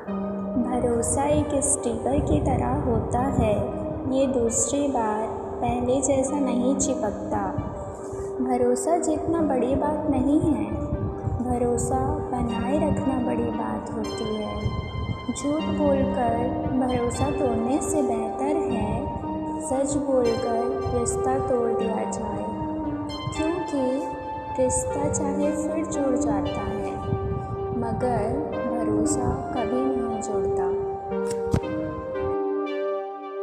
भरोसा एक स्टिकर की तरह होता है। ये दूसरी बार पहले जैसा नहीं चिपकता। भरोसा जीतना बड़ी बात नहीं है, भरोसा बनाए रखना बड़ी बात होती है। झूठ बोलकर भरोसा तोड़ने से बेहतर है सच बोलकर रिश्ता तोड़ दिया जाए, क्योंकि रिश्ता चाहे फिर जुड़ जाता है मगर भरोसा कभी नहीं जुड़ता।